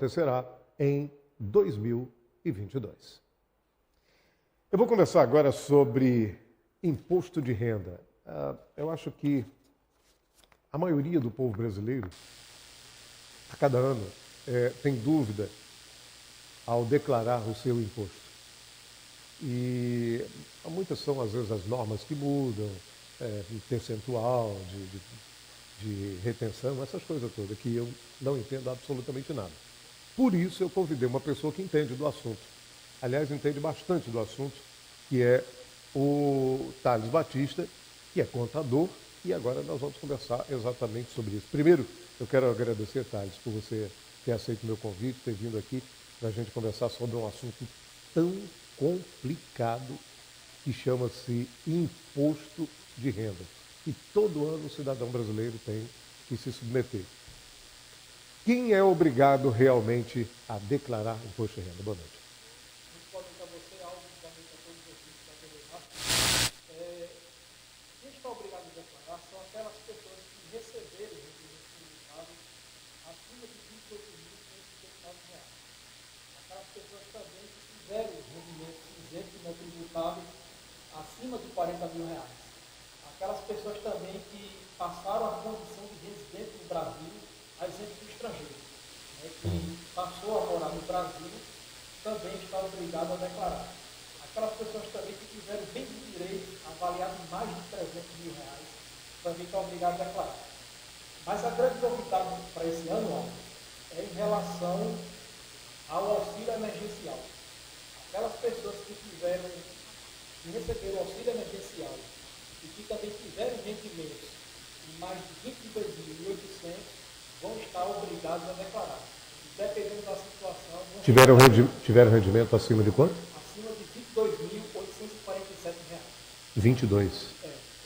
acontecerá em 2022. Eu vou conversar agora sobre imposto de renda. Eu acho que a maioria do povo brasileiro, a cada ano, tem dúvida ao declarar o seu imposto. E muitas são, às vezes, as normas que mudam, percentual de retenção, essas coisas todas, que eu não entendo absolutamente nada. Por isso, eu convidei uma pessoa que entende do assunto. Aliás, entende bastante do assunto, que é o Thales Batista, que é contador, e agora nós vamos conversar exatamente sobre isso. Primeiro, eu quero agradecer, Thales, por você ter aceito o meu convite, ter vindo aqui para a gente conversar sobre um assunto tão complicado que chama-se imposto de renda. E todo ano o cidadão brasileiro tem que se submeter. Quem é obrigado realmente a declarar imposto de renda? Boa noite. Muito boa noite a você, Alves, boa noite a todos vocês que estão conosco. Quem está obrigado a declarar são aquelas pessoas que receberam rendimentos tributáveis acima de R$ 28.559. Aquelas pessoas também que tiveram rendimentos isentos e não tributáveis acima de R$ 40.000. Aquelas pessoas também que passaram a condição de residente no Brasil, a exemplo do estrangeiro, que passou a morar no Brasil, também está obrigado a declarar. Aquelas pessoas também que tiveram bens de direito avaliados em mais de R$ 300.000, também estão obrigadas a declarar. Mas a grande novidade para esse ano é em relação ao auxílio emergencial. Aquelas pessoas que receberam o auxílio emergencial e que também tiveram rendimentos em mais de 22.800 vão estar obrigados a declarar. E dependendo da situação... Tiveram rendimento acima de quanto? Acima de R$ 22.847. 22.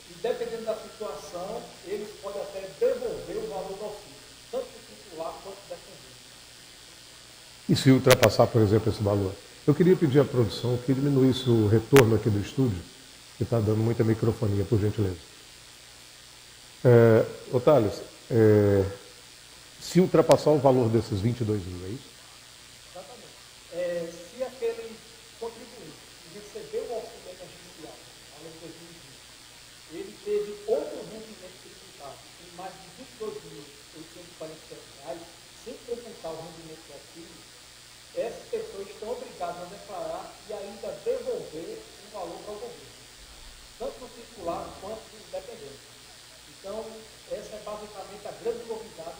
E dependendo da situação, eles podem até devolver o valor do auxílio, tanto o titular quanto o dependente. E se ultrapassar, por exemplo, esse valor? Eu queria pedir à produção que diminuísse o retorno aqui do estúdio, que está dando muita microfonia, por gentileza. Ô Thales, se ultrapassar o valor desses 22.000, é isso? Exatamente. Se aquele contribuinte que recebeu o auxílio emergencial ao longo de 2020, ele teve outro rendimento tributável em mais de R$ 22.847, sem computar o rendimento do auxílio, essas pessoas estão obrigadas a declarar e ainda devolver o valor para o governo, tanto o titular quanto o dependente. Então, essa é basicamente a grande novidade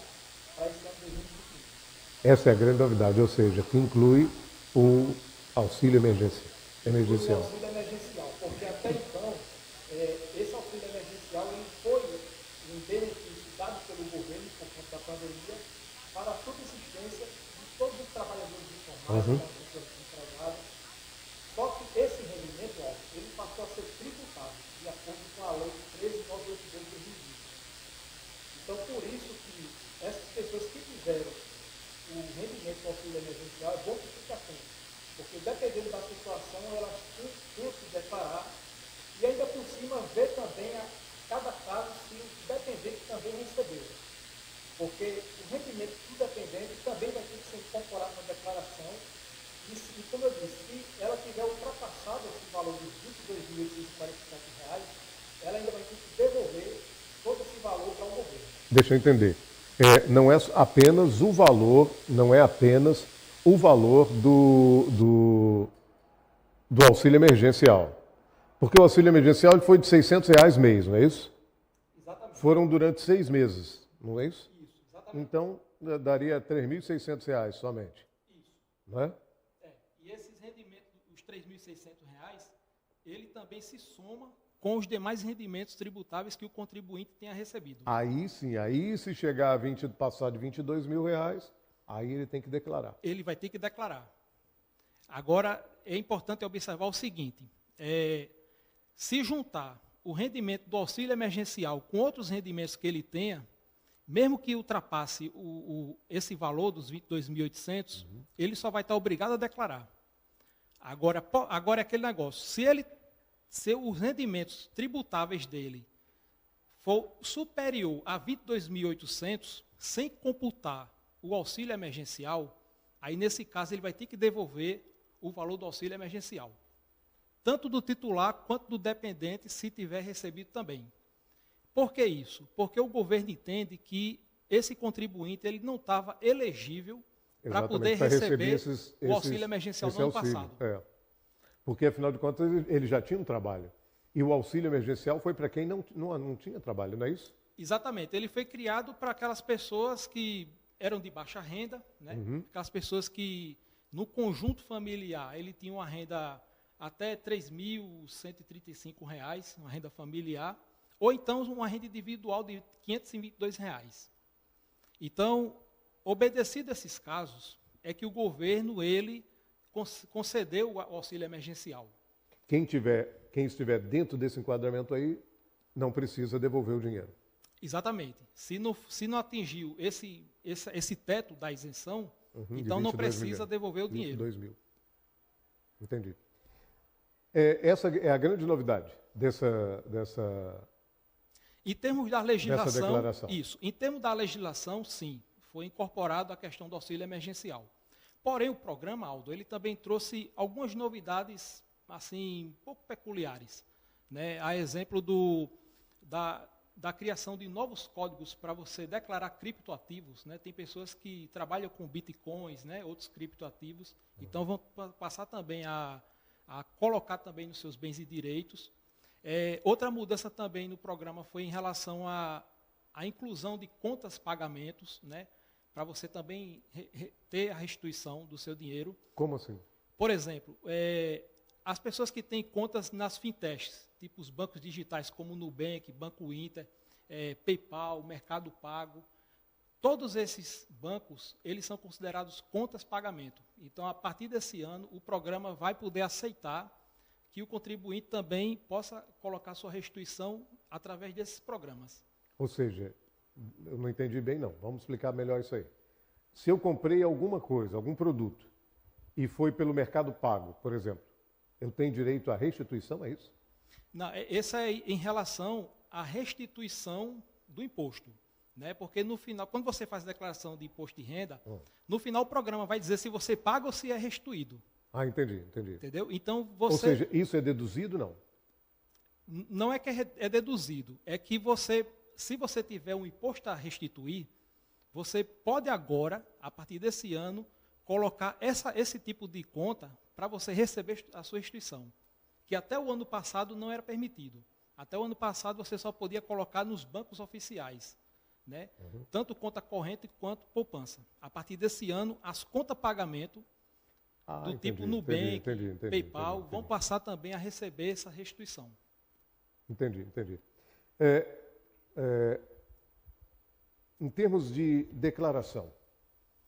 para esse ano de 2021. Essa é a grande novidade, ou seja, que inclui o auxílio emergencial. O auxílio emergencial, porque até então, esse auxílio emergencial ele foi um benefício dado pelo governo por conta da pandemia para a subsistência de todos os trabalhadores informais, das pessoas empregadas. Só que esse rendimento, ele passou a ser tributado de acordo com a lei 13.982 de 2020. Então, por isso que essas pessoas que tiveram o rendimento do auxílio emergencial é bom que fique atento, porque dependendo da situação, elas têm que declarar e ainda por cima ver também a cada caso se o dependente também recebeu. Porque o rendimento do dependente também vai ter que ser incorporado na declaração e como eu disse, se ela tiver ultrapassado esse valor de R$ 22.847, ela ainda vai ter que devolver todo esse valor para o governo. Deixa eu entender. Não é apenas o valor, do auxílio emergencial. Porque o auxílio emergencial ele foi de R$ 600 mês, não é isso? Exatamente. Foram durante 6 meses, não é isso? Isso, exatamente. Então, daria R$ 3.600 somente. Isso. Não é? E esses rendimentos, os R$ 3.600, ele também se soma com os demais rendimentos tributáveis que o contribuinte tenha recebido. Aí sim, aí se chegar a passar de R$ 22.000, aí ele tem que declarar. Ele vai ter que declarar. Agora, é importante observar o seguinte, se juntar o rendimento do auxílio emergencial com outros rendimentos que ele tenha, mesmo que ultrapasse esse valor dos 22.800, ele só vai estar obrigado a declarar. Agora é aquele negócio, se os rendimentos tributáveis dele for superior a 22.800, sem computar o auxílio emergencial, Aí, nesse caso, ele vai ter que devolver o valor do auxílio emergencial. Tanto do titular quanto do dependente, se tiver recebido também. Por que isso? Porque o governo entende que esse contribuinte ele não estava elegível para poder receber o auxílio emergencial no ano passado. Porque, afinal de contas, ele já tinha um trabalho. E o auxílio emergencial foi para quem não tinha trabalho, não é isso? Exatamente. Ele foi criado para aquelas pessoas que eram de baixa renda, né? Aquelas pessoas que, no conjunto familiar, ele tinha uma renda até R$ 3.135, uma renda familiar, ou então uma renda individual de R$ 522. Então, obedecido esses casos, é que o governo ele concedeu o auxílio emergencial. Quem estiver dentro desse enquadramento aí, não precisa devolver o dinheiro. Exatamente. Se não atingiu esse teto da isenção, então não precisa devolver o dinheiro. 22 mil. Entendi. Essa é a grande novidade dessa Em termos da legislação, declaração. Isso. Em termos da legislação, sim, foi incorporado a questão do auxílio emergencial. Porém, o programa, Aldo, ele também trouxe algumas novidades, assim, um pouco peculiares, né? A exemplo da criação de novos códigos para você declarar criptoativos, né? Tem pessoas que trabalham com bitcoins, né? Outros criptoativos, então vão passar também a colocar também nos seus bens e direitos. Outra mudança também no programa foi em relação à inclusão de contas pagamentos, né? Para você também ter a restituição do seu dinheiro. Como assim? Por exemplo, as pessoas que têm contas nas fintechs, tipo os bancos digitais como o Nubank, Banco Inter, PayPal, Mercado Pago, todos esses bancos, eles são considerados contas pagamento. Então, a partir desse ano, o programa vai poder aceitar que o contribuinte também possa colocar sua restituição através desses programas. Ou seja, eu não entendi bem não, vamos explicar melhor isso aí. Se eu comprei alguma coisa, algum produto, e foi pelo Mercado Pago, por exemplo, eu tenho direito à restituição, é isso? Não, essa é em relação à restituição do imposto. Né? Porque no final, quando você faz a declaração de imposto de renda, no final o programa vai dizer se você paga ou se é restituído. Ah, entendi. Entendeu? Então você... Ou seja, isso é deduzido, não? Não é que é deduzido, é que se você tiver um imposto a restituir, você pode agora, a partir desse ano, colocar esse tipo de conta para você receber a sua restituição. Que até o ano passado não era permitido. Até o ano passado você só podia colocar nos bancos oficiais. Né? Tanto conta corrente quanto poupança. A partir desse ano, as contas pagamento do tipo Nubank, PayPal, vão passar também a receber essa restituição. Entendi. Em termos de declaração,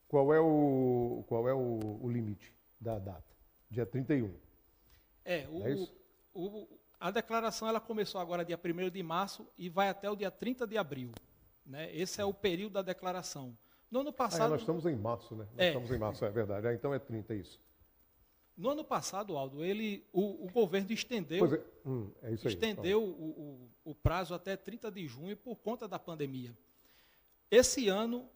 qual é o limite da data? Dia 31. É isso? A declaração ela começou agora dia 1º de março e vai até o dia 30 de abril. Né? Esse é o período da declaração. No ano passado... nós estamos em março, né? Estamos em março, é verdade. Então é 30 isso. No ano passado, Aldo, o governo estendeu, o prazo até 30 de junho por conta da pandemia. Esse ano,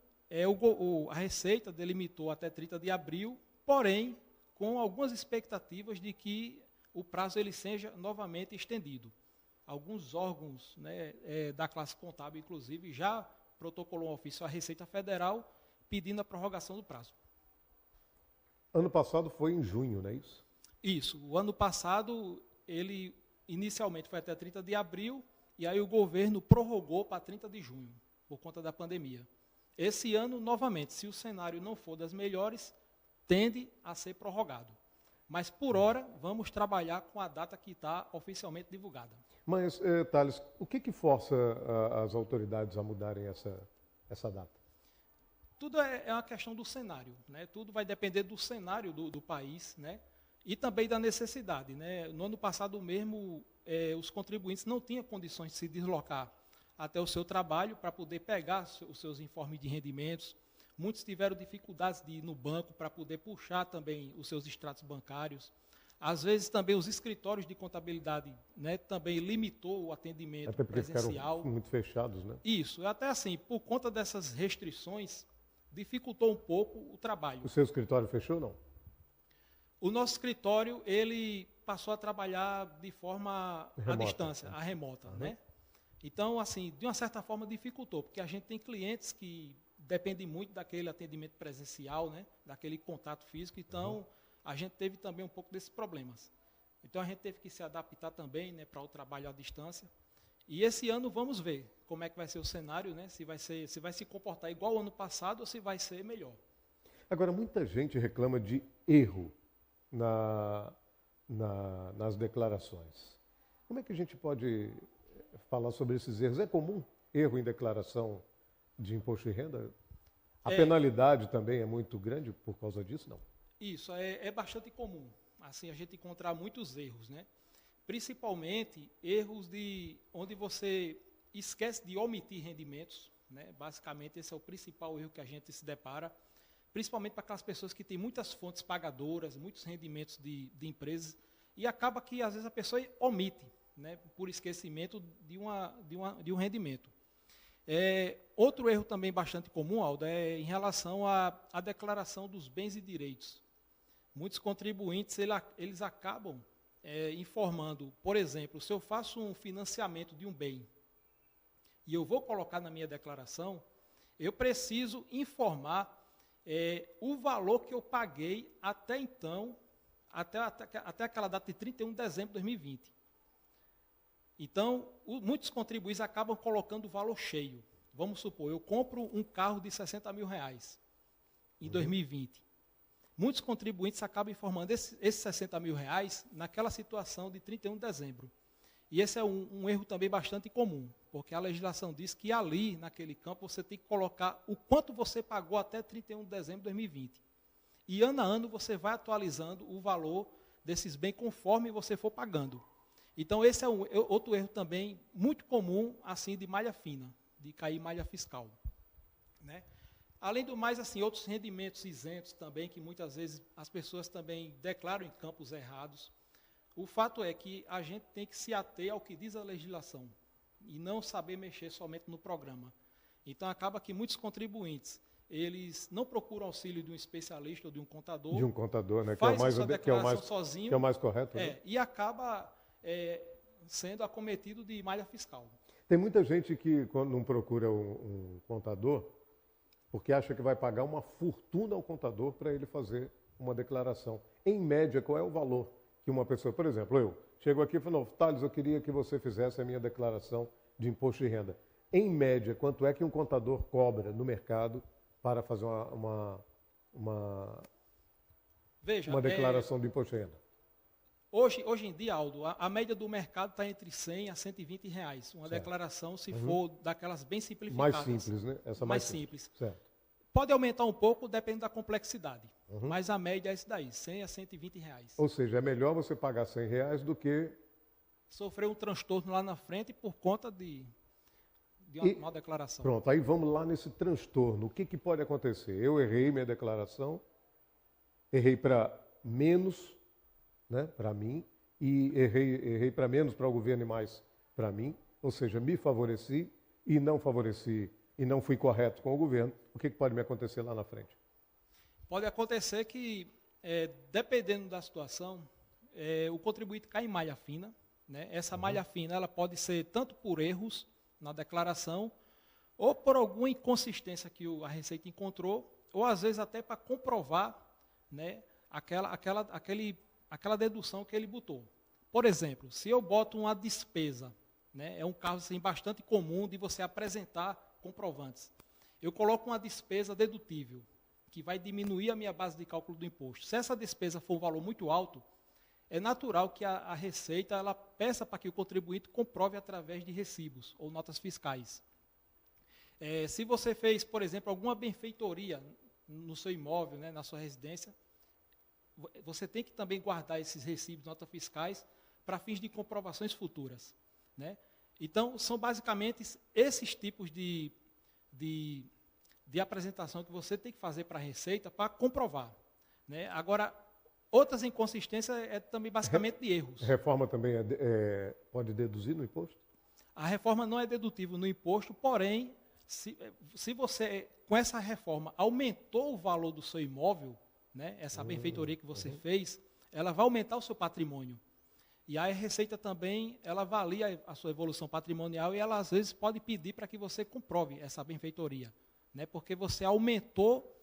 a Receita delimitou até 30 de abril, porém, com algumas expectativas de que o prazo ele seja novamente estendido. Alguns órgãos, né, da classe contábil, inclusive, já protocolou um ofício à Receita Federal pedindo a prorrogação do prazo. Ano passado foi em junho, não é isso? Isso. O ano passado, ele inicialmente foi até 30 de abril, e aí o governo prorrogou para 30 de junho, por conta da pandemia. Esse ano, novamente, se o cenário não for das melhores, tende a ser prorrogado. Mas, por hora, vamos trabalhar com a data que está oficialmente divulgada. Mas, Thales, o que força as autoridades a mudarem essa data? Tudo é uma questão do cenário, né? Tudo vai depender do cenário do país, né? E também da necessidade. Né? No ano passado mesmo, os contribuintes não tinham condições de se deslocar até o seu trabalho para poder pegar os seus informes de rendimentos. Muitos tiveram dificuldades de ir no banco para poder puxar também os seus extratos bancários. Às vezes também os escritórios de contabilidade, né, também limitou o atendimento até porque presencial. Ficaram muito fechados, né? Isso, até assim, por conta dessas restrições, dificultou um pouco o trabalho. O seu escritório fechou ou não? O nosso escritório, ele passou a trabalhar de forma à distância, à remota, né? Então, assim, de uma certa forma dificultou, porque a gente tem clientes que dependem muito daquele atendimento presencial, né? Daquele contato físico, então a gente teve também um pouco desses problemas. Então a gente teve que se adaptar também, né, para o trabalho à distância. E esse ano vamos ver como é que vai ser o cenário, né? Se vai se comportar igual ao ano passado ou se vai ser melhor. Agora, muita gente reclama de erro nas declarações. Como é que a gente pode falar sobre esses erros? É comum erro em declaração de imposto de renda? A penalidade também é muito grande por causa disso, não? Isso, é bastante comum. Assim, a gente encontrar muitos erros, né? Principalmente erros onde você esquece de omitir rendimentos, né? Basicamente, esse é o principal erro que a gente se depara, principalmente para aquelas pessoas que têm muitas fontes pagadoras, muitos rendimentos de empresas, e acaba que, às vezes, a pessoa omite, né? Por esquecimento de um rendimento. Outro erro também bastante comum, Aldo, é em relação à declaração dos bens e direitos. Muitos contribuintes, eles acabam informando, por exemplo, se eu faço um financiamento de um bem e eu vou colocar na minha declaração, eu preciso informar o valor que eu paguei até então, até aquela data de 31 de dezembro de 2020. Então, muitos contribuintes acabam colocando o valor cheio. Vamos supor, eu compro um carro de R$60 mil em 2020. Muitos contribuintes acabam informando esses R$60 mil naquela situação de 31 de dezembro. E esse é um erro também bastante comum, porque a legislação diz que ali, naquele campo, você tem que colocar o quanto você pagou até 31 de dezembro de 2020. E ano a ano você vai atualizando o valor desses bens conforme você for pagando. Então esse é outro erro também muito comum, assim, de malha fina, de cair malha fiscal, né? Além do mais, assim, outros rendimentos isentos também, que muitas vezes as pessoas também declaram em campos errados. O fato é que a gente tem que se ater ao que diz a legislação e não saber mexer somente no programa. Então acaba que muitos contribuintes, eles não procuram auxílio de um especialista ou de um contador. De um contador, né? Faz a sua declaração sozinho. Que é o mais correto, né? E acaba sendo acometido de malha fiscal. Tem muita gente que, quando não procura um contador, porque acha que vai pagar uma fortuna ao contador para ele fazer uma declaração. Em média, qual é o valor que uma pessoa, por exemplo, eu chego aqui e falo, Thales, eu queria que você fizesse a minha declaração de imposto de renda. Em média, quanto é que um contador cobra no mercado para fazer uma declaração de imposto de renda? Hoje em dia, Aldo, a média do mercado está entre R$100 a R$120. Uma declaração, se for daquelas bem simplificadas. Mais simples, né? Essa mais simples. Certo. Pode aumentar um pouco, depende da complexidade. Mas a média é esse daí, R$100 a R$120. Ou seja, é melhor você pagar R$100 do que sofrer um transtorno lá na frente por conta de uma má declaração. Pronto, aí vamos lá nesse transtorno. O que pode acontecer? Eu errei minha declaração, errei para menos, né, para mim, e errei para menos para o governo e mais para mim, ou seja, me favoreci e não fui correto com o governo. O que pode me acontecer lá na frente? Pode acontecer que, dependendo da situação, o contribuinte cai em malha fina, né? Essa malha fina ela pode ser tanto por erros na declaração, ou por alguma inconsistência que a Receita encontrou, ou às vezes até para comprovar, né, aquela dedução que ele botou. Por exemplo, se eu boto uma despesa, né, é um caso assim, bastante comum de você apresentar comprovantes. Eu coloco uma despesa dedutível, que vai diminuir a minha base de cálculo do imposto. Se essa despesa for um valor muito alto, é natural que a Receita ela peça para que o contribuinte comprove através de recibos ou notas fiscais. Se você fez, por exemplo, alguma benfeitoria no seu imóvel, né, na sua residência, você tem que também guardar esses recibos, notas fiscais, para fins de comprovações futuras, né? Então, são basicamente esses tipos de apresentação que você tem que fazer para a Receita para comprovar, né? Agora, outras inconsistências também basicamente de erros. A reforma também pode deduzir no imposto? A reforma não é dedutível no imposto, porém, Se você, com essa reforma, aumentou o valor do seu imóvel, né, essa benfeitoria que você fez, ela vai aumentar o seu patrimônio. E aí a Receita também, ela avalia a sua evolução patrimonial e ela às vezes pode pedir para que você comprove essa benfeitoria, né, porque você aumentou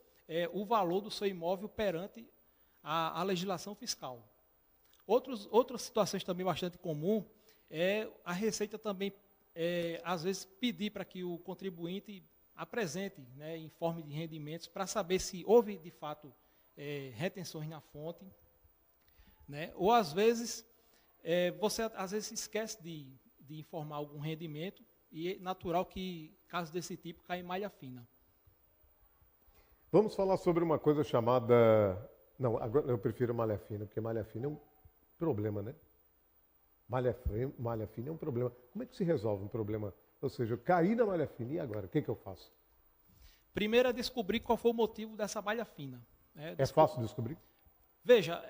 o valor do seu imóvel perante a legislação fiscal. Outras situações também bastante comum é a Receita também, às vezes, pedir para que o contribuinte apresente, né, informe de rendimentos para saber se houve, de fato, retenções na fonte, né, ou, às vezes, você às vezes esquece de informar algum rendimento e é natural que, casos desse tipo, caia em malha fina. Vamos falar sobre uma coisa chamada... Não, agora eu prefiro malha fina, porque malha fina é um problema, né? Malha fina é um problema. Como é que se resolve um problema? Ou seja, eu caí na malha fina e agora? O que eu faço? Primeiro é descobrir qual foi o motivo dessa malha fina. É fácil descobrir? Veja,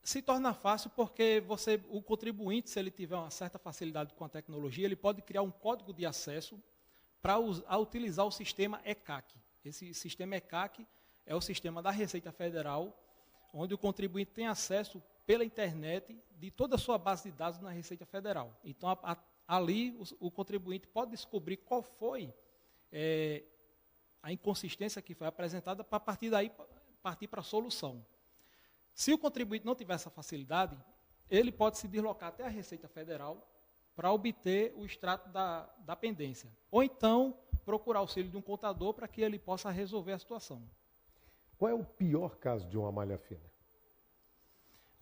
se torna fácil porque o contribuinte, se ele tiver uma certa facilidade com a tecnologia, ele pode criar um código de acesso para utilizar o sistema ECAC. Esse sistema ECAC é o sistema da Receita Federal, onde o contribuinte tem acesso pela internet de toda a sua base de dados na Receita Federal. Então, ali, o contribuinte pode descobrir qual foi a inconsistência que foi apresentada para, a partir daí, partir para a solução. Se o contribuinte não tiver essa facilidade, ele pode se deslocar até a Receita Federal para obter o extrato da pendência. Ou então, procurar auxílio de um contador para que ele possa resolver a situação. Qual é o pior caso de uma malha fina?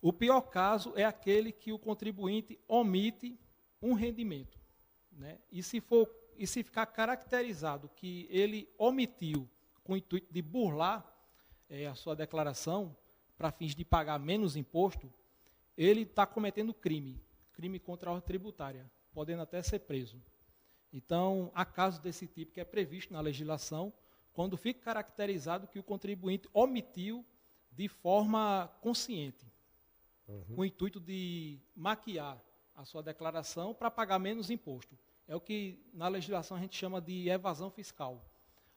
O pior caso é aquele que o contribuinte omite um rendimento, né? E se ficar caracterizado que ele omitiu com o intuito de burlar a sua declaração para fins de pagar menos imposto, ele está cometendo crime contra a ordem tributária, podendo até ser preso. Então, há casos desse tipo que é previsto na legislação, quando fica caracterizado que o contribuinte omitiu de forma consciente, com o intuito de maquiar a sua declaração para pagar menos imposto. É o que na legislação a gente chama de evasão fiscal.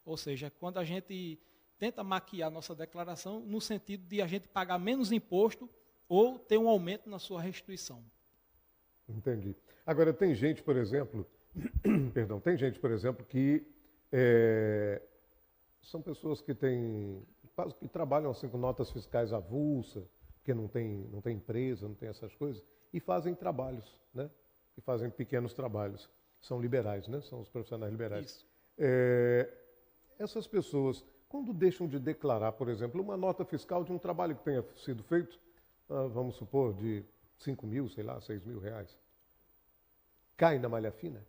Ou seja, quando a gente tenta maquiar a nossa declaração no sentido de a gente pagar menos imposto ou ter um aumento na sua restituição. Entendi. Agora, tem gente, por exemplo, que são pessoas que trabalham assim, com notas fiscais avulsas, porque não tem empresa, não tem essas coisas, e fazem trabalhos, né? E fazem pequenos trabalhos. São liberais, né? São os profissionais liberais. Isso. Essas pessoas, quando deixam de declarar, por exemplo, uma nota fiscal de um trabalho que tenha sido feito, vamos supor, de 5 mil, sei lá, 6 mil reais, cai na malha fina?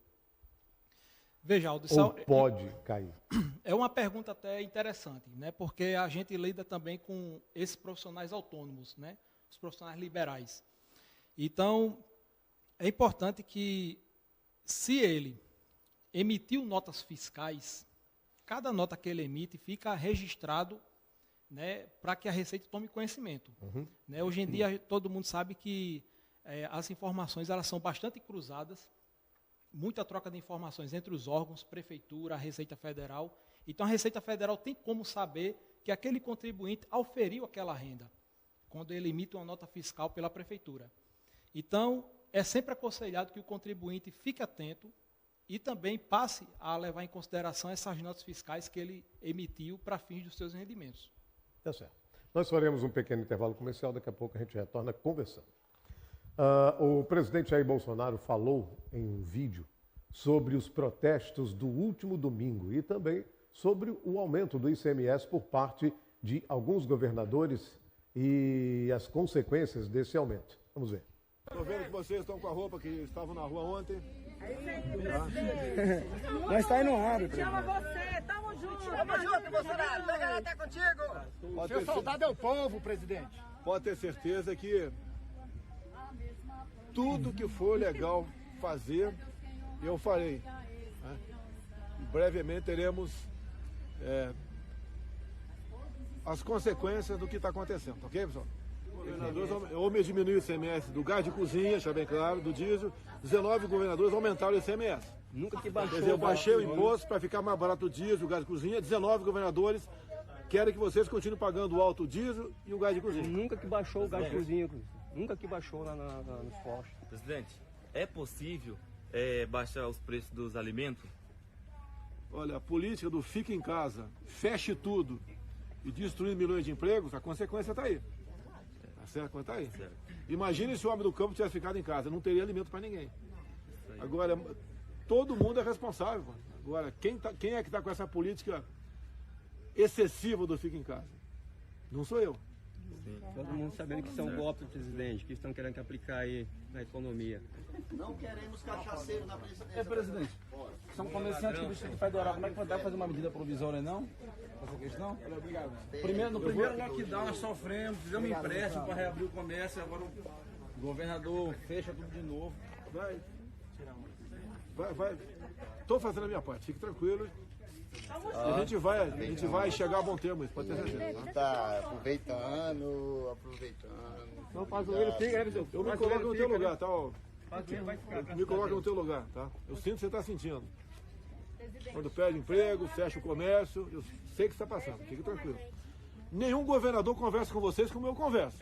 Veja, Aldo, ou pode cair? É uma pergunta até interessante, né? Porque a gente lida também com esses profissionais autônomos, né? Os profissionais liberais. Então, é importante que, se ele emitiu notas fiscais, cada nota que ele emite fica registrado, né, para que a Receita tome conhecimento. Né? Hoje em dia, todo mundo sabe que as informações elas são bastante cruzadas, muita troca de informações entre os órgãos, Prefeitura, a Receita Federal. Então, a Receita Federal tem como saber que aquele contribuinte auferiu aquela renda, quando ele emite uma nota fiscal pela Prefeitura. Então, é sempre aconselhado que o contribuinte fique atento e também passe a levar em consideração essas notas fiscais que ele emitiu para fins dos seus rendimentos. Tá certo. Nós faremos um pequeno intervalo comercial, daqui a pouco a gente retorna conversando. O presidente Jair Bolsonaro falou em um vídeo sobre os protestos do último domingo e também sobre o aumento do ICMS por parte de alguns governadores e as consequências desse aumento. Vamos ver. Estou vendo que vocês estão com a roupa que estavam na rua ontem. Nós está aí no ar, Chama você, tamo junto. Tamo junto, Bolsonaro. Pegará até contigo. Seu soldado é o povo, presidente. Pode ter certeza que tudo que for legal fazer, eu farei. Né? Brevemente teremos as consequências do que está acontecendo, ok, pessoal? Governadores, ou diminuir o ICMS do gás de cozinha, deixa bem claro, do diesel. 19 governadores aumentaram o ICMS. Nunca que Quer baixou. dizer, eu baixei o imposto para ficar mais barato o diesel, o gás de cozinha. 19 governadores querem que vocês continuem pagando o alto diesel e o gás de cozinha. Nunca que baixou o gás de cozinha. Nunca que baixou lá nos postos. Presidente, é possível baixar os preços dos alimentos? Olha, a política do fica em casa, feche tudo e destruir milhões de empregos, a consequência está aí. Tá certo? Está aí. Imagine se o homem do campo tivesse ficado em casa, não teria alimento para ninguém. Agora, todo mundo é responsável. Agora, quem é que está com essa política excessiva do fica em casa? Não sou eu. Todo mundo sabendo que isso é um golpe do presidente, que estão querendo aplicar aí na economia. Não queremos cachaceiros na presidência. Presidente, são comerciantes do Distrito Federal, como é que vai dar fazer uma medida provisória, não? Essa questão? No primeiro lockdown nós sofremos, fizemos um empréstimo para reabrir o comércio, agora o governador fecha tudo de novo. Vai. Estou fazendo a minha parte, fique tranquilo. A gente vai chegar a bom termo, isso pode ter certeza. Tá aproveitando. Não faz o ele fica, né, Eu me coloco no teu lugar, tá? Me coloco no teu lugar, tá? Eu sinto o que você está sentindo. Quando perde emprego, fecha o comércio, eu sei o que está passando, fique tranquilo. Nenhum governador conversa com vocês como eu converso.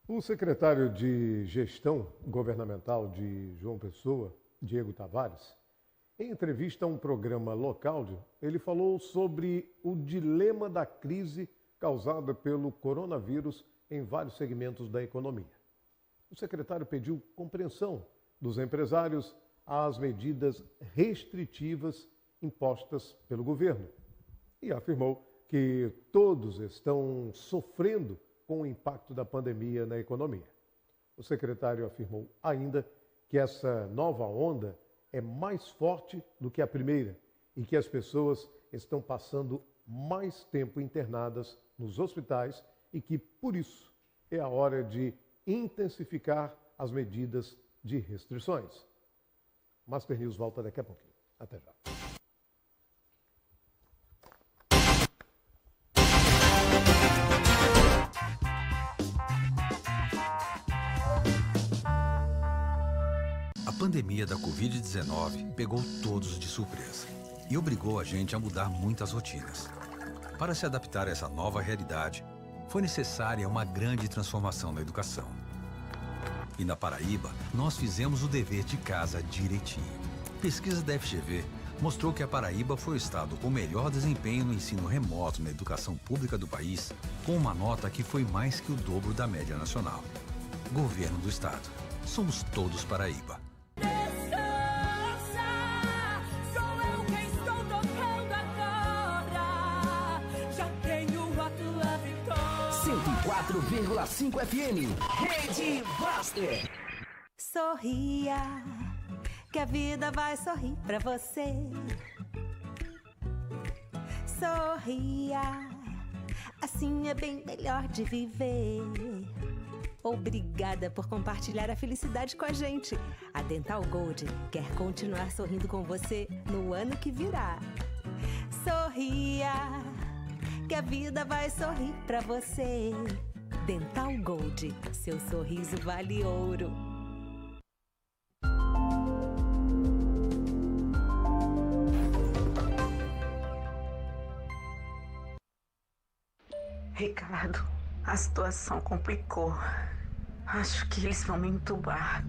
O secretário de Gestão Governamental de João Pessoa, Diego Tavares, em entrevista a um programa local, ele falou sobre o dilema da crise causada pelo coronavírus em vários segmentos da economia. O secretário pediu compreensão dos empresários às medidas restritivas impostas pelo governo e afirmou que todos estão sofrendo com o impacto da pandemia na economia. O secretário afirmou ainda que essa nova onda é mais forte do que a primeira e que as pessoas estão passando mais tempo internadas nos hospitais e que, por isso, é a hora de intensificar as medidas de restrições. Master News volta daqui a pouquinho. Até já. A pandemia da Covid-19 pegou todos de surpresa e obrigou a gente a mudar muitas rotinas. Para se adaptar a essa nova realidade, foi necessária uma grande transformação na educação. E na Paraíba, nós fizemos o dever de casa direitinho. Pesquisa da FGV mostrou que a Paraíba foi o estado com melhor desempenho no ensino remoto na educação pública do país, com uma nota que foi mais que o dobro da média nacional. Governo do Estado. Somos todos Paraíba. 104,5 FM, Rede Master. Sorria, que a vida vai sorrir pra você. Sorria, assim é bem melhor de viver. Obrigada por compartilhar a felicidade com a gente. A Dental Gold quer continuar sorrindo com você no ano que virá. Sorria, que a vida vai sorrir pra você. Dental Gold, seu sorriso vale ouro. Ricardo, a situação complicou. Acho que eles vão me entubar.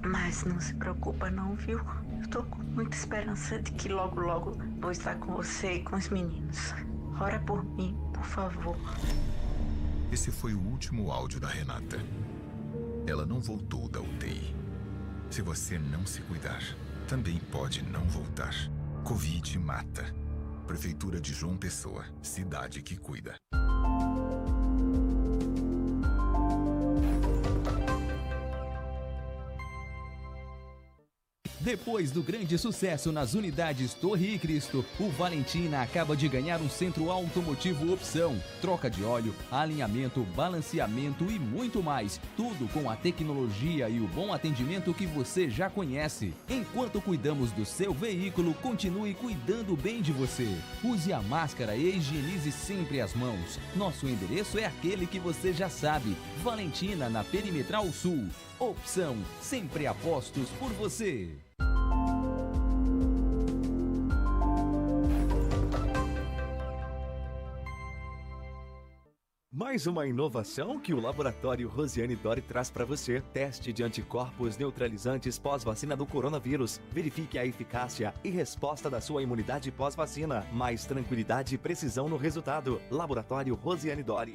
Mas não se preocupa não, viu? Eu tô com muita esperança de que logo, logo vou estar com você e com os meninos. Ora por mim, por favor. Esse foi o último áudio da Renata. Ela não voltou da UTI. Se você não se cuidar, também pode não voltar. Covid mata. Prefeitura de João Pessoa, cidade que cuida. Depois do grande sucesso nas unidades Torre e Cristo, o Valentina acaba de ganhar um centro automotivo opção, troca de óleo, alinhamento, balanceamento e muito mais. Tudo com a tecnologia e o bom atendimento que você já conhece. Enquanto cuidamos do seu veículo, continue cuidando bem de você. Use a máscara e higienize sempre as mãos. Nosso endereço é aquele que você já sabe. Valentina, na Perimetral Sul. Opção, sempre apostos por você. Mais uma inovação que o Laboratório Rosiane Dori traz para você. Teste de anticorpos neutralizantes pós-vacina do coronavírus. Verifique a eficácia e resposta da sua imunidade pós-vacina. Mais tranquilidade e precisão no resultado. Laboratório Rosiane Dori.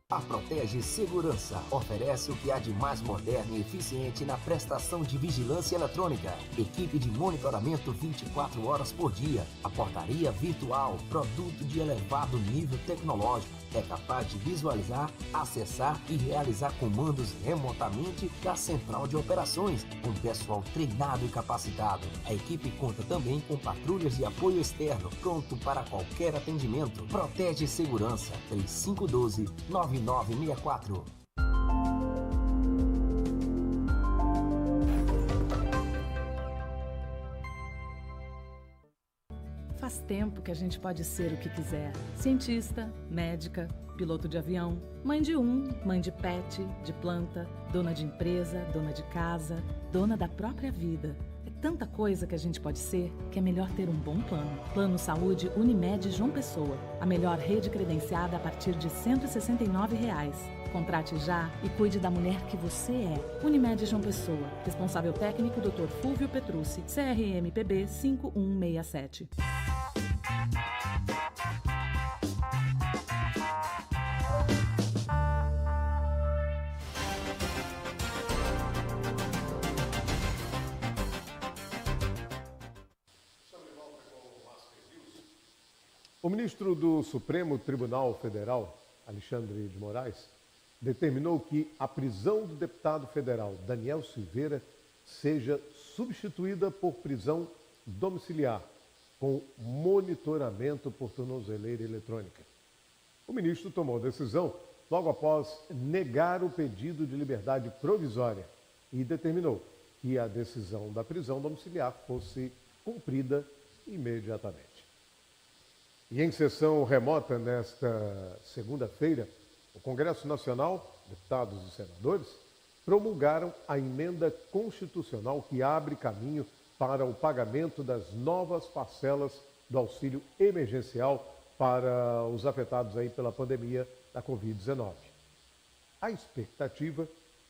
A Protege Segurança oferece o que há de mais moderno e eficiente na prestação de vigilância eletrônica. Equipe de monitoramento 24 horas por dia. A portaria virtual, produto de elevado nível tecnológico. É capaz de visualizar, acessar e realizar comandos remotamente da central de operações, com pessoal treinado e capacitado. A equipe conta também com patrulhas de apoio externo, pronto para qualquer atendimento. Protege Segurança, 3512-9964. Faz tempo que a gente pode ser o que quiser. Cientista, médica, piloto de avião, mãe de mãe de pet, de planta, dona de empresa, dona de casa, dona da própria vida. É tanta coisa que a gente pode ser que é melhor ter um bom plano. Plano Saúde Unimed João Pessoa. A melhor rede credenciada a partir de R$ 169. Contrate já e cuide da mulher que você é. Unimed João Pessoa. Responsável técnico Dr. Fúvio Petrucci. CRMPB 5167. O ministro do Supremo Tribunal Federal, Alexandre de Moraes, determinou que a prisão do deputado federal Daniel Silveira seja substituída por prisão domiciliar, com monitoramento por tornozeleira eletrônica. O ministro tomou a decisão logo após negar o pedido de liberdade provisória e determinou que a decisão da prisão domiciliar fosse cumprida imediatamente. E em sessão remota nesta segunda-feira, o Congresso Nacional, deputados e senadores, promulgaram a emenda constitucional que abre caminho para o pagamento das novas parcelas do auxílio emergencial para os afetados aí pela pandemia da Covid-19. A expectativa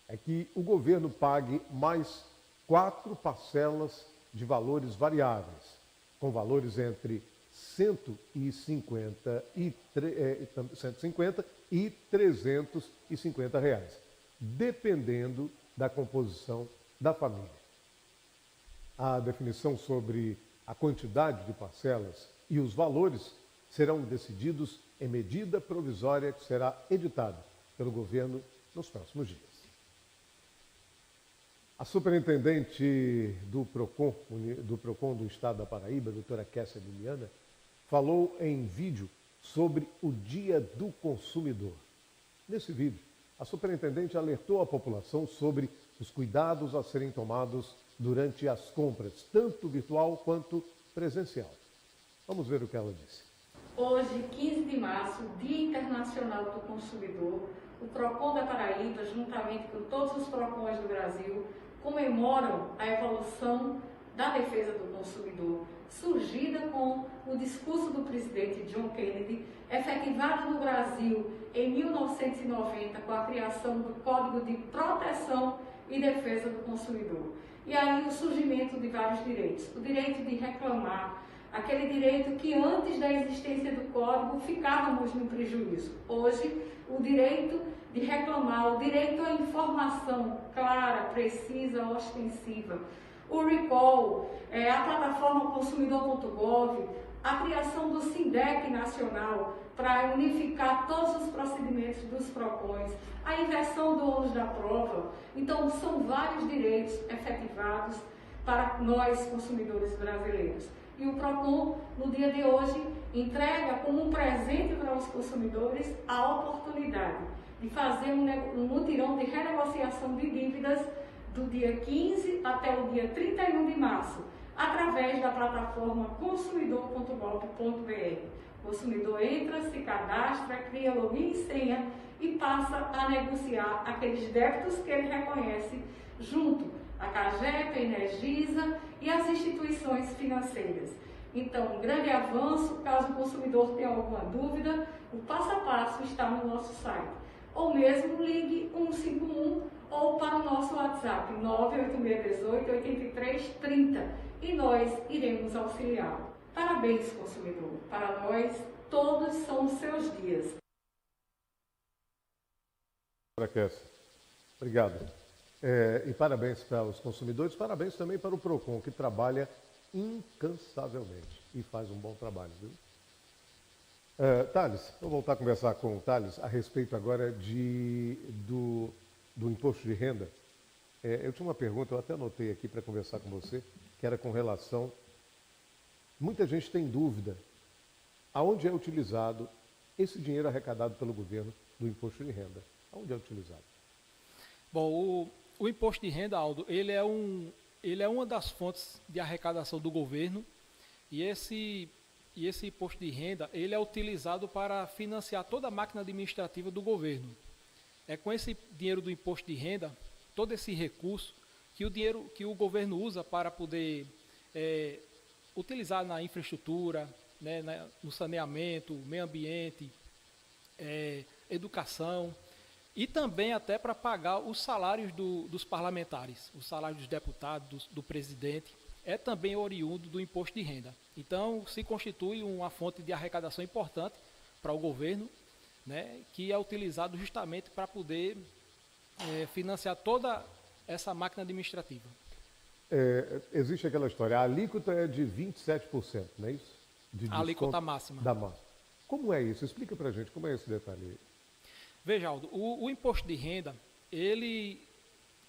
é que o governo pague mais 4 parcelas de valores variáveis, com valores entre 150 e 350 reais, dependendo da composição da família. A definição sobre a quantidade de parcelas e os valores serão decididos em medida provisória que será editada pelo governo nos próximos dias. A superintendente do PROCON do Estado da Paraíba, a doutora Kessia Liliana, falou em vídeo sobre o Dia do Consumidor. Nesse vídeo, a superintendente alertou a população sobre os cuidados a serem tomados durante as compras, tanto virtual quanto presencial. Vamos ver o que ela disse. Hoje, 15 de março, Dia Internacional do Consumidor, o PROCON da Paraíba, juntamente com todos os PROCONs do Brasil, comemoram a evolução da defesa do consumidor, surgida com o discurso do presidente John Kennedy, efetivado no Brasil em 1990 com a criação do Código de Proteção e Defesa do Consumidor. E aí o surgimento de vários direitos. O direito de reclamar, aquele direito que antes da existência do Código ficávamos no prejuízo. Hoje, o direito de reclamar, o direito à informação clara, precisa, ostensiva, o recall, a plataforma consumidor.gov, a criação do SINDEC nacional para unificar todos os procedimentos dos PROCONs, a inversão do ônus da prova. Então, são vários direitos efetivados para nós, consumidores brasileiros. E o PROCON, no dia de hoje, entrega como um presente para os consumidores a oportunidade de fazer um mutirão de renegociação de dívidas do dia 15 até o dia 31 de março, através da plataforma consumidor.gov.br. O consumidor entra, se cadastra, cria login e senha e passa a negociar aqueles débitos que ele reconhece junto à CAGEP, a Energisa e as instituições financeiras. Então, um grande avanço. Caso o consumidor tenha alguma dúvida, o passo a passo está no nosso site. Ou mesmo ligue 151 ou para o nosso WhatsApp 98618-8330 e nós iremos auxiliá-lo. Parabéns, consumidor. Para nós, todos são os seus dias. Obrigado. E parabéns para os consumidores, parabéns também para o PROCON, que trabalha incansavelmente e faz um bom trabalho, viu? Thales, vou voltar a conversar com o Thales a respeito agora do imposto de renda. Eu tinha uma pergunta, eu até anotei aqui para conversar com você, que era com relação... Muita gente tem dúvida aonde é utilizado esse dinheiro arrecadado pelo governo do imposto de renda. Aonde é utilizado? Bom, o imposto de renda, Aldo, ele é uma das fontes de arrecadação do governo e esse imposto de renda ele é utilizado para financiar toda a máquina administrativa do governo. É com esse dinheiro do imposto de renda, todo esse recurso, que o dinheiro que o governo usa para poder utilizar na infraestrutura, né, no saneamento, meio ambiente, educação, e também até para pagar os salários dos parlamentares, os salários dos deputados, do presidente, é também oriundo do imposto de renda. Então, se constitui uma fonte de arrecadação importante para o governo, né, que é utilizado justamente para poder financiar toda essa máquina administrativa. Existe aquela história, a alíquota é de 27%, não é isso? A alíquota máxima. Da máxima. Como é isso? Explica para a gente, como é esse detalhe aí? Veja, Aldo, o imposto de renda, ele,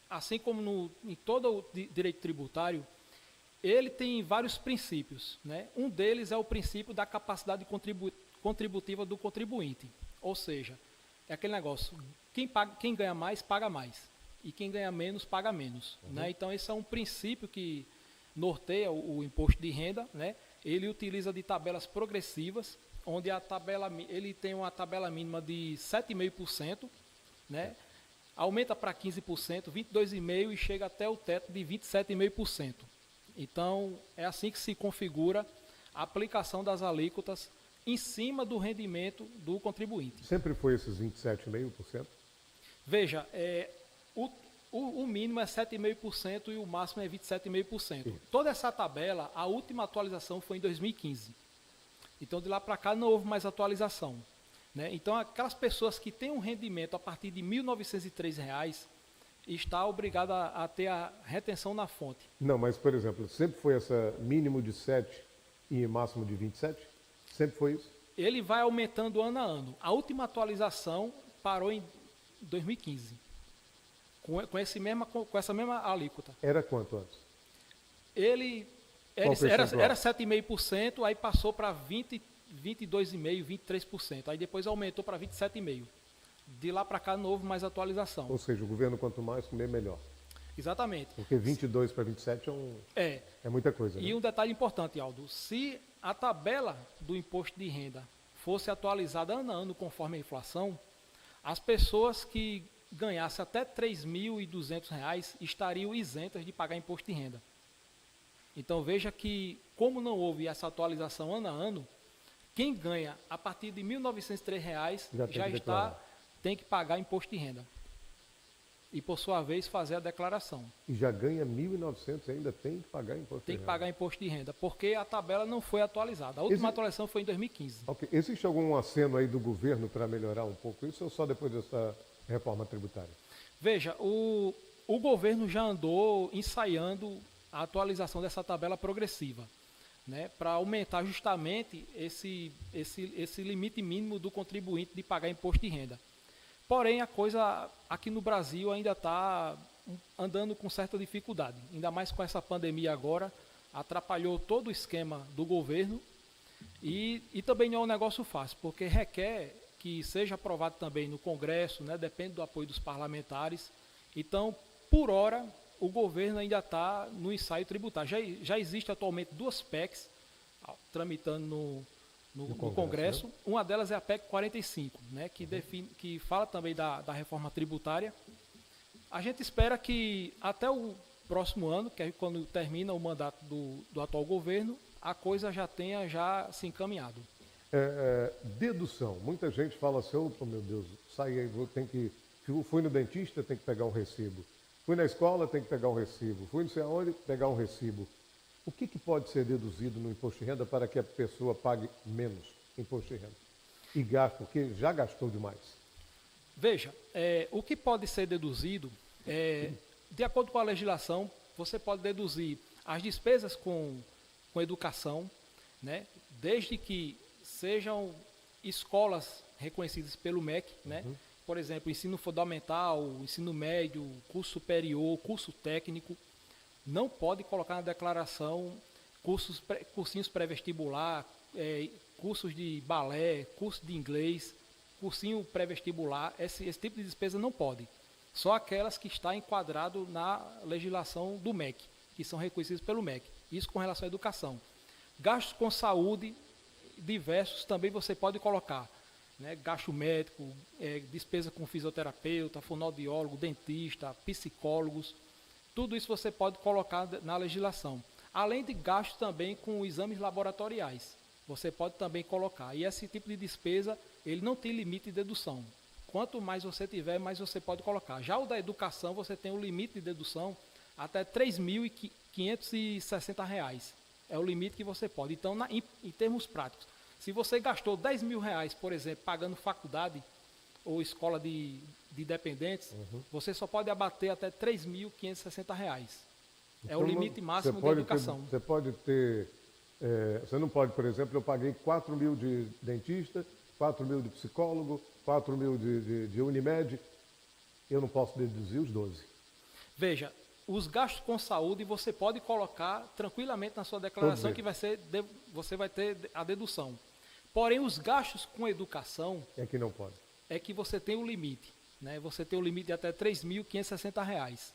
assim como em todo o direito tributário, ele tem vários princípios, né? Um deles é o princípio da capacidade contributiva do contribuinte. Ou seja, é aquele negócio, quem ganha mais, paga mais. E quem ganha menos, paga menos. Uhum. Né? Então, esse é um princípio que norteia o imposto de renda. Né? Ele utiliza de tabelas progressivas, onde ele tem uma tabela mínima de 7,5%, né? Aumenta para 15%, 22,5% e chega até o teto de 27,5%. Então, é assim que se configura a aplicação das alíquotas em cima do rendimento do contribuinte. Sempre foi esses 27,5%? Veja, o mínimo é 7,5% e o máximo é 27,5%. Toda essa tabela, a última atualização foi em 2015. Então, de lá para cá, não houve mais atualização. Né? Então, aquelas pessoas que têm um rendimento a partir de R$ 1.903, está obrigada a ter a retenção na fonte. Não, mas, por exemplo, sempre foi essa mínimo de 7 e máximo de 27? Sempre foi isso? Ele vai aumentando ano a ano. A última atualização parou em 2015. Com essa mesma alíquota. Era quanto antes? Ele era 7,5%, aí passou para 22,5%, 23%. Aí depois aumentou para 27,5%. De lá para cá não houve mais atualização. Ou seja, o governo quanto mais comer, melhor. Exatamente. Porque 22 para 27 é muita coisa. E né? um detalhe importante, Aldo. Se a tabela do imposto de renda fosse atualizada ano a ano conforme a inflação, as pessoas que ganhassem até R$ 3.200 estariam isentas de pagar imposto de renda. Então veja que, como não houve essa atualização ano a ano, quem ganha a partir de R$ 1.903 tem que pagar imposto de renda. E, por sua vez, fazer a declaração. E já ganha 1.900 ainda tem que pagar imposto de renda? Tem que pagar imposto de renda, porque a tabela não foi atualizada. A última atualização foi em 2015. Okay. Existe algum aceno aí do governo para melhorar um pouco isso ou só depois dessa reforma tributária? Veja, o governo já andou ensaiando a atualização dessa tabela progressiva. né, para aumentar justamente esse limite mínimo do contribuinte de pagar imposto de renda. Porém, a coisa aqui no Brasil ainda está andando com certa dificuldade, ainda mais com essa pandemia agora, atrapalhou todo o esquema do governo e também não é um negócio fácil, porque requer que seja aprovado também no Congresso, né, depende do apoio dos parlamentares. Então, por hora, o governo ainda está no ensaio tributário. Já existe atualmente 2 PECs tramitando no Congresso. Né? Uma delas é a PEC 45, né, que fala também da reforma tributária. A gente espera que até o próximo ano, que é quando termina o mandato do atual governo, a coisa já tenha se encaminhado. Dedução. Muita gente fala assim, opa, meu Deus, fui no dentista, tem que pegar um recibo. Fui na escola, tem que pegar um recibo. Fui não sei aonde, pegar um recibo. O que pode ser deduzido no imposto de renda para que a pessoa pague menos imposto de renda? E gaste, porque já gastou demais. Veja, o que pode ser deduzido, de acordo com a legislação, você pode deduzir as despesas com educação, né, desde que sejam escolas reconhecidas pelo MEC, né? Por exemplo, ensino fundamental, ensino médio, curso superior, curso técnico, não pode colocar na declaração cursinhos pré-vestibular, cursos de balé, curso de inglês, cursinho pré-vestibular, esse tipo de despesa não pode. Só aquelas que está enquadrado na legislação do MEC, que são reconhecidas pelo MEC. Isso com relação à educação. Gastos com saúde diversos também você pode colocar. Né, gasto médico, despesa com fisioterapeuta, fonoaudiólogo, dentista, psicólogos, tudo isso você pode colocar na legislação. Além de gastos também com exames laboratoriais, você pode também colocar. E esse tipo de despesa, ele não tem limite de dedução. Quanto mais você tiver, mais você pode colocar. Já o da educação, você tem um limite de dedução até R$ 3.560. É o limite que você pode. Então, em termos práticos, se você gastou R$10.000, por exemplo, pagando faculdade ou escola de dependentes, você só pode abater até R$ 3.560. É o limite máximo da educação. Você pode ter... você não pode, por exemplo, eu paguei 4 mil de dentista, 4 mil de psicólogo, 4 mil de Unimed, eu não posso deduzir os 12. Veja, os gastos com saúde você pode colocar tranquilamente na sua declaração que você vai ter a dedução. Porém, os gastos com educação... É que não pode. É que você tem o limite. Né? Você tem o limite de até R$ 3.560.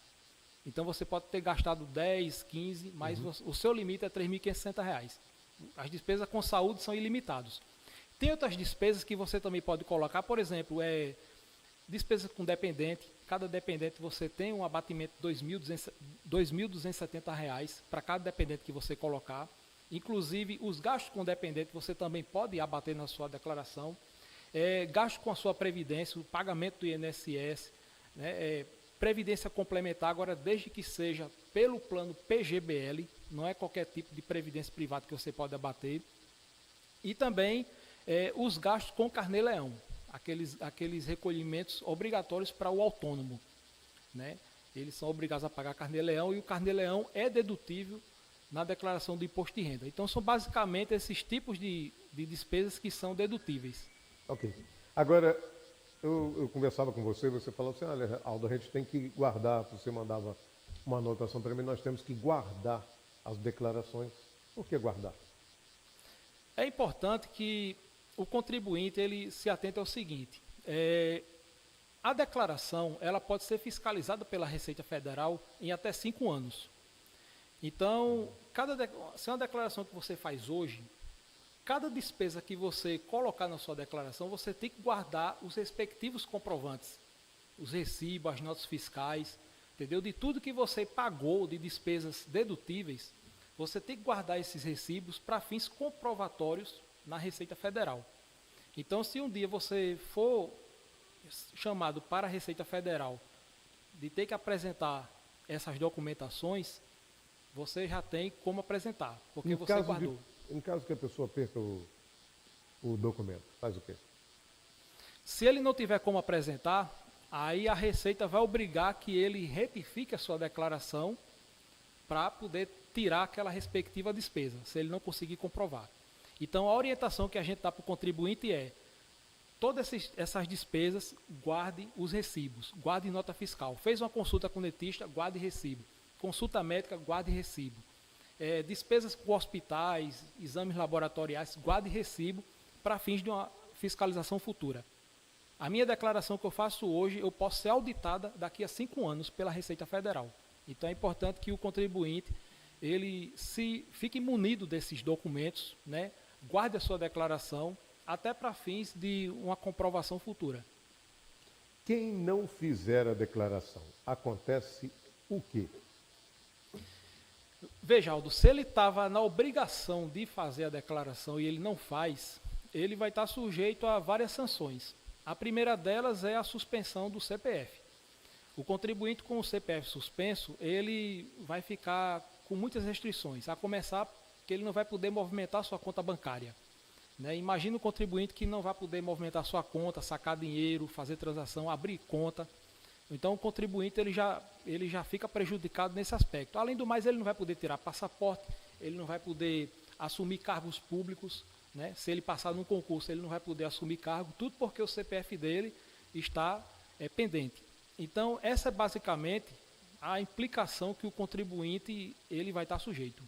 Então, você pode ter gastado 10, 15, mas o seu limite é R$ 3.560. As despesas com saúde são ilimitadas. Tem outras despesas que você também pode colocar, por exemplo, despesa com dependente. Cada dependente você tem um abatimento de R$ 2.270 para cada dependente que você colocar. Inclusive, os gastos com dependente você também pode abater na sua declaração. Gasto com a sua previdência, o pagamento do INSS, né, previdência complementar, agora desde que seja pelo plano PGBL, não é qualquer tipo de previdência privada que você pode abater. E também os gastos com carnê-leão, aqueles recolhimentos obrigatórios para o autônomo. Né? Eles são obrigados a pagar carnê-leão e o carnê-leão é dedutível na declaração do imposto de renda. Então, são basicamente esses tipos de despesas que são dedutíveis. Ok. Agora, eu conversava com você falou assim, olha, Aldo, a gente tem que guardar, você mandava uma anotação para mim, nós temos que guardar as declarações. Por que guardar? É importante que o contribuinte ele se atente ao seguinte, a declaração ela pode ser fiscalizada pela Receita Federal em até 5 anos. Então, se é uma declaração que você faz hoje, cada despesa que você colocar na sua declaração, você tem que guardar os respectivos comprovantes, os recibos, as notas fiscais, entendeu? De tudo que você pagou de despesas dedutíveis, você tem que guardar esses recibos para fins comprovatórios na Receita Federal. Então, se um dia você for chamado para a Receita Federal de ter que apresentar essas documentações, você já tem como apresentar, porque você guardou. Em caso que a pessoa perca o documento, faz o quê? Se ele não tiver como apresentar, aí a Receita vai obrigar que ele retifique a sua declaração para poder tirar aquela respectiva despesa, se ele não conseguir comprovar. Então, a orientação que a gente dá para o contribuinte é: todas essas despesas, guarde os recibos, guarde nota fiscal. Fez uma consulta com o dentista, guarde recibo. Consulta médica, guarde recibo. Despesas com hospitais, exames laboratoriais, guarde recibo para fins de uma fiscalização futura. A minha declaração que eu faço hoje, eu posso ser auditada daqui a 5 anos pela Receita Federal. Então é importante que o contribuinte ele fique munido desses documentos, né? Guarde a sua declaração, até para fins de uma comprovação futura. Quem não fizer a declaração, acontece o quê? Veja, Aldo, se ele estava na obrigação de fazer a declaração e ele não faz, ele vai estar sujeito a várias sanções. A primeira delas é a suspensão do CPF. O contribuinte com o CPF suspenso, ele vai ficar com muitas restrições, a começar que ele não vai poder movimentar sua conta bancária. Né? Imagina o contribuinte que não vai poder movimentar sua conta, sacar dinheiro, fazer transação, abrir conta. Então o contribuinte ele já fica prejudicado nesse aspecto. Além do mais, ele não vai poder tirar passaporte, ele não vai poder assumir cargos públicos, né? Se ele passar num concurso, ele não vai poder assumir cargo, tudo porque o CPF dele está pendente. Então, essa é basicamente a implicação que o contribuinte ele vai estar sujeito.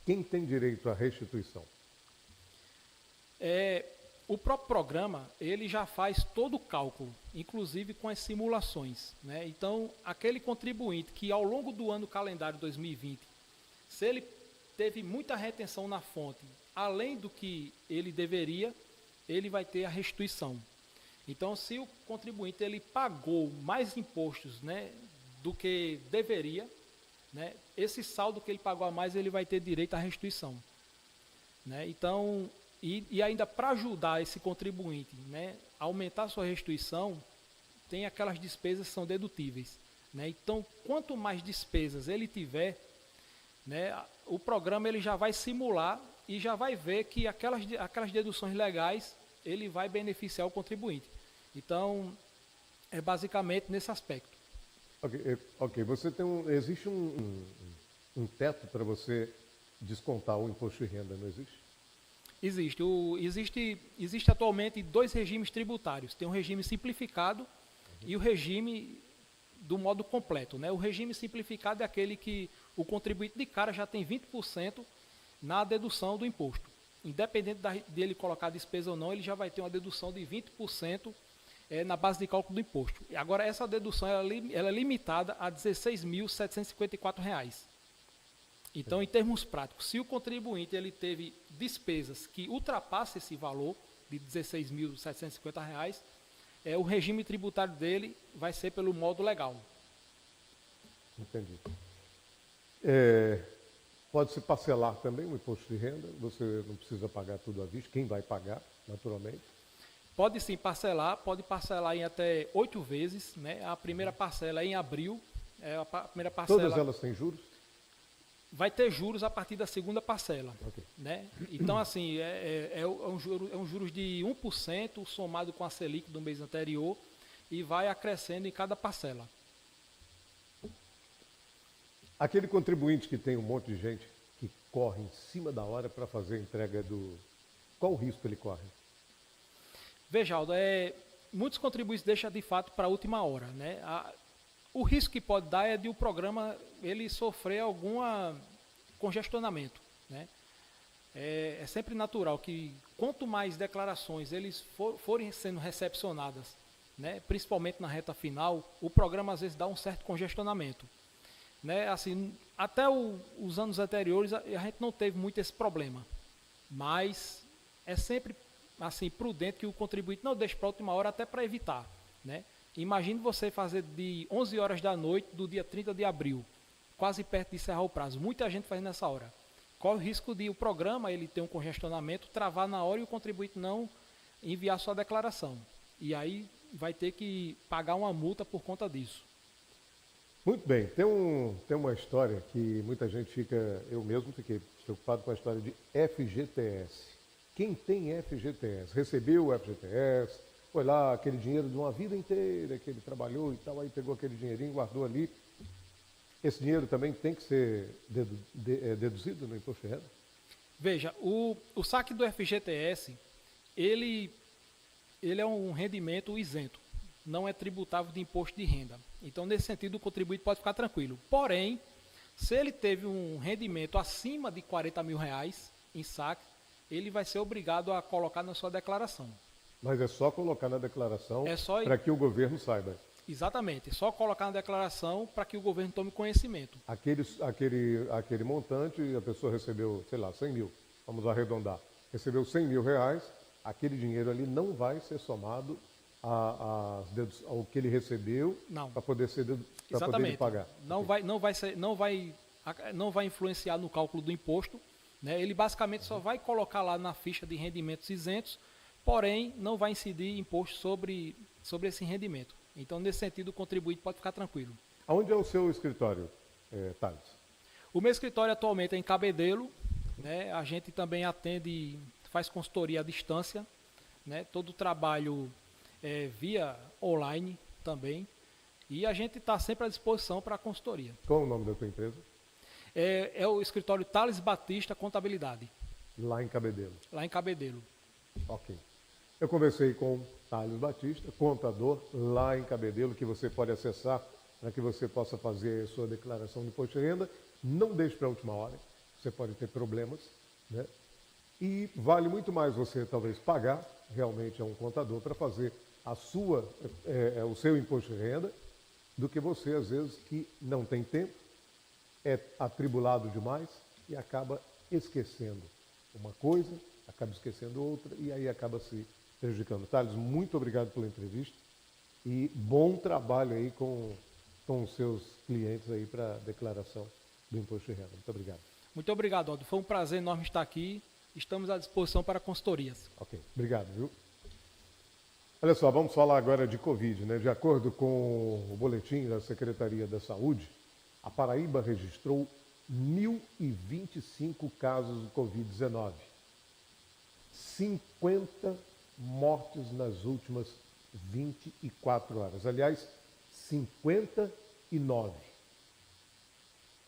Quem tem direito à restituição? O próprio programa ele já faz todo o cálculo, inclusive com as simulações. Né? Então, aquele contribuinte que ao longo do ano calendário 2020, se ele teve muita retenção na fonte, além do que ele deveria, ele vai ter a restituição. Então, se o contribuinte ele pagou mais impostos, né, do que deveria, né, esse saldo que ele pagou a mais, ele vai ter direito à restituição. Né? Então, e ainda para ajudar esse contribuinte, né, a aumentar a sua restituição, tem aquelas despesas que são dedutíveis. Né? Então, quanto mais despesas ele tiver, né, o programa ele já vai simular e já vai ver que aquelas deduções legais ele vai beneficiar o contribuinte. Então, é basicamente nesse aspecto. Ok. Você existe um teto para você descontar o imposto de renda, não existe? Existe atualmente 2 regimes tributários. Tem um regime simplificado e o regime do modo completo. Né? O regime simplificado é aquele que o contribuinte de cara já tem 20% na dedução do imposto. Independente dele colocar despesa ou não, ele já vai ter uma dedução de 20% na base de cálculo do imposto. Agora, essa dedução ela é limitada a R$ 16.754. Então, em termos práticos, se o contribuinte ele teve despesas que ultrapassem esse valor de R$ 16.750, o regime tributário dele vai ser pelo modo legal. Entendi. Pode-se parcelar também o imposto de renda, você não precisa pagar tudo à vista, quem vai pagar, naturalmente? Pode sim parcelar, pode parcelar em até 8 vezes, né? A primeira parcela é em abril, a primeira parcela... Todas elas têm juros? Vai ter juros a partir da segunda parcela. Okay. Né? Então, assim, é um juros de 1% somado com a Selic do mês anterior e vai acrescendo em cada parcela. Aquele contribuinte que tem um monte de gente que corre em cima da hora para fazer a entrega Qual o risco ele corre? Veja, Aldo, muitos contribuintes deixam de fato para a última hora. Né? O risco que pode dar é de o programa ele sofrer algum congestionamento. Né? É sempre natural que quanto mais declarações eles forem sendo recepcionadas, né, principalmente na reta final, o programa às vezes dá um certo congestionamento. Né? Assim, até os anos anteriores a gente não teve muito esse problema, mas é sempre assim, prudente que o contribuinte não deixe para a última hora até para evitar. Né? Imagine você fazer de 11 horas da noite do dia 30 de abril, quase perto de encerrar o prazo. Muita gente faz nessa hora. Qual o risco de o programa ele ter um congestionamento, travar na hora e o contribuinte não enviar sua declaração? E aí vai ter que pagar uma multa por conta disso. Muito bem. Tem uma história que muita gente eu mesmo fiquei preocupado com a história de FGTS. Quem tem FGTS, recebeu o FGTS, foi lá, aquele dinheiro de uma vida inteira que ele trabalhou e tal, aí pegou aquele dinheirinho, guardou ali. esse dinheiro também tem que ser deduzido no imposto de renda? Veja, o saque do FGTS, ele é um rendimento isento, não é tributável de imposto de renda. Então, nesse sentido, o contribuinte pode ficar tranquilo. Porém, se ele teve um rendimento acima de R$40 mil em saque, ele vai ser obrigado a colocar na sua declaração. Mas é só colocar na declaração só para que o governo saiba. Exatamente, só colocar na declaração para que o governo tome conhecimento. Aquele montante, a pessoa recebeu, sei lá, 100 mil, vamos arredondar, recebeu 100 mil reais, aquele dinheiro ali não vai ser somado ao que ele recebeu para poder ele pagar. Não vai influenciar no cálculo do imposto, né? Ele basicamente só vai colocar lá na ficha de rendimentos isentos, porém não vai incidir imposto sobre esse rendimento. Então, nesse sentido, o contribuinte pode ficar tranquilo. Aonde é o seu escritório, Thales? O meu escritório atualmente é em Cabedelo, né? A gente também faz consultoria à distância, né? Todo o trabalho via online também. E a gente está sempre à disposição para a consultoria. Qual é o nome da tua empresa? É o escritório Thales Batista Contabilidade. Lá em Cabedelo? Lá em Cabedelo. Ok. Eu conversei com Thales Batista, contador, lá em Cabedelo, que você pode acessar para que você possa fazer a sua declaração de imposto de renda. Não deixe para a última hora, você pode ter problemas, né? E vale muito mais você talvez pagar realmente a um contador para fazer o seu imposto de renda, do que você, às vezes, que não tem tempo, é atribulado demais e acaba esquecendo uma coisa, acaba esquecendo outra e aí acaba se prejudicando. Thales, muito obrigado pela entrevista e bom trabalho aí com os seus clientes aí para a declaração do imposto de renda. Muito obrigado. Muito obrigado, Aldo. Foi um prazer enorme estar aqui. Estamos à disposição para consultorias. Ok, obrigado, viu? Olha só, vamos falar agora de Covid, né? De acordo com o boletim da Secretaria da Saúde, a Paraíba registrou 1.025 casos de Covid-19. 50 mortes nas últimas 24 horas. Aliás, 59.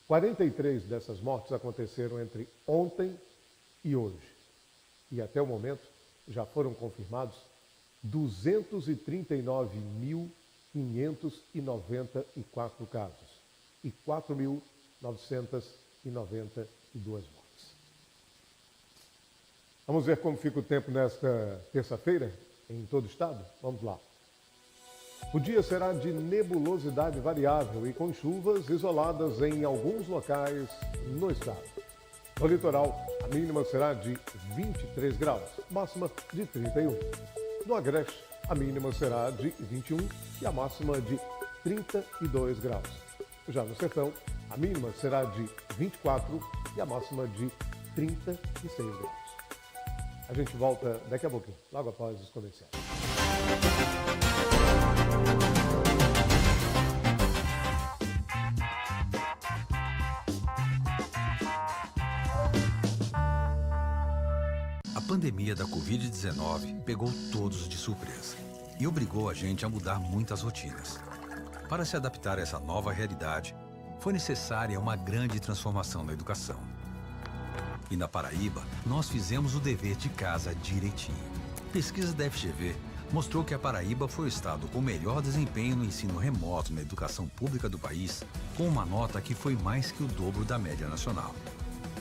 43 dessas mortes aconteceram entre ontem e hoje. E até o momento já foram confirmados 239.594 casos e 4.992 mortes. Vamos ver como fica o tempo nesta terça-feira em todo o estado? Vamos lá. O dia será de nebulosidade variável e com chuvas isoladas em alguns locais no estado. No litoral, a mínima será de 23 graus, máxima de 31. No Agreste, a mínima será de 21 e a máxima de 32 graus. Já no Sertão, a mínima será de 24 e a máxima de 36 graus. A gente volta daqui a pouquinho, logo após os comerciais. A pandemia da Covid-19 pegou todos de surpresa e obrigou a gente a mudar muitas rotinas. Para se adaptar a essa nova realidade, foi necessária uma grande transformação na educação. E na Paraíba, nós fizemos o dever de casa direitinho. Pesquisa da FGV mostrou que a Paraíba foi o estado com melhor desempenho no ensino remoto na educação pública do país, com uma nota que foi mais que o dobro da média nacional.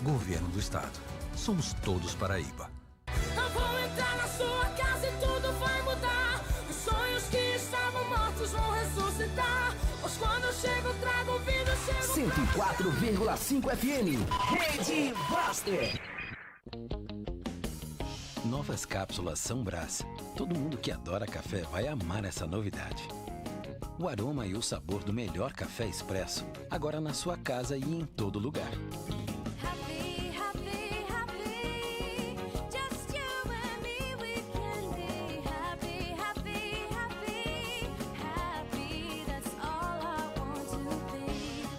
Governo do Estado. Somos todos Paraíba. Eu vou entrar na sua casa e tudo vai mudar. Os sonhos que estavam mortos vão ressuscitar. Pois quando eu chego, trago vida, chego... 104,5 FM. Rede Buster. Novas cápsulas São Brás. Todo mundo que adora café vai amar essa novidade. O aroma e o sabor do melhor café expresso, agora na sua casa e em todo lugar.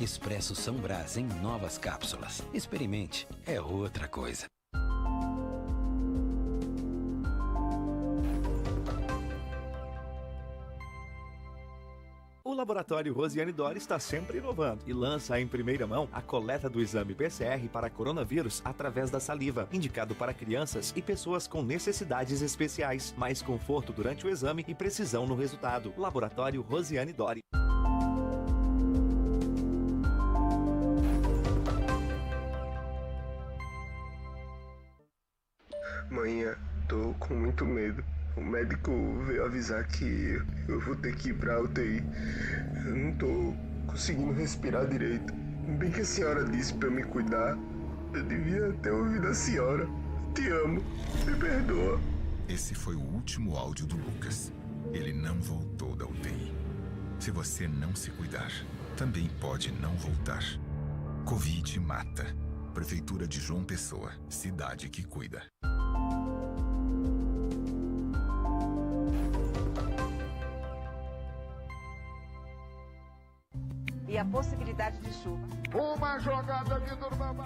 Expresso São Brás em novas cápsulas. Experimente, é outra coisa. O Laboratório Rosiane Dori está sempre inovando e lança em primeira mão a coleta do exame PCR para coronavírus através da saliva, indicado para crianças e pessoas com necessidades especiais. Mais conforto durante o exame e precisão no resultado. Laboratório Rosiane Dori. Manhã, tô com muito medo. O médico veio avisar que eu vou ter que ir pra UTI. Eu não tô conseguindo respirar direito. Bem que a senhora disse pra eu me cuidar. Eu devia ter ouvido a senhora. Te amo. Me perdoa. Esse foi o último áudio do Lucas. Ele não voltou da UTI. Se você não se cuidar, também pode não voltar. Covid mata. Prefeitura de João Pessoa. Cidade que cuida. E a possibilidade de chuva. Uma jogada aqui do Urbana.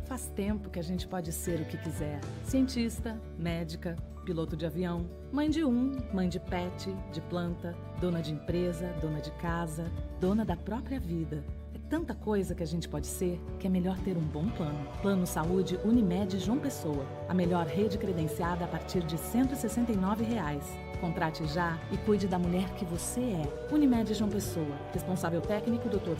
Faz tempo que a gente pode ser o que quiser. Cientista, médica, piloto de avião, mãe de mãe de pet, de planta, dona de empresa, dona de casa, dona da própria vida. É tanta coisa que a gente pode ser que é melhor ter um bom plano. Plano Saúde Unimed João Pessoa. A melhor rede credenciada a partir de R$ 169. Contrate já e cuide da mulher que você é. Unimed João Pessoa. Responsável técnico, Dr.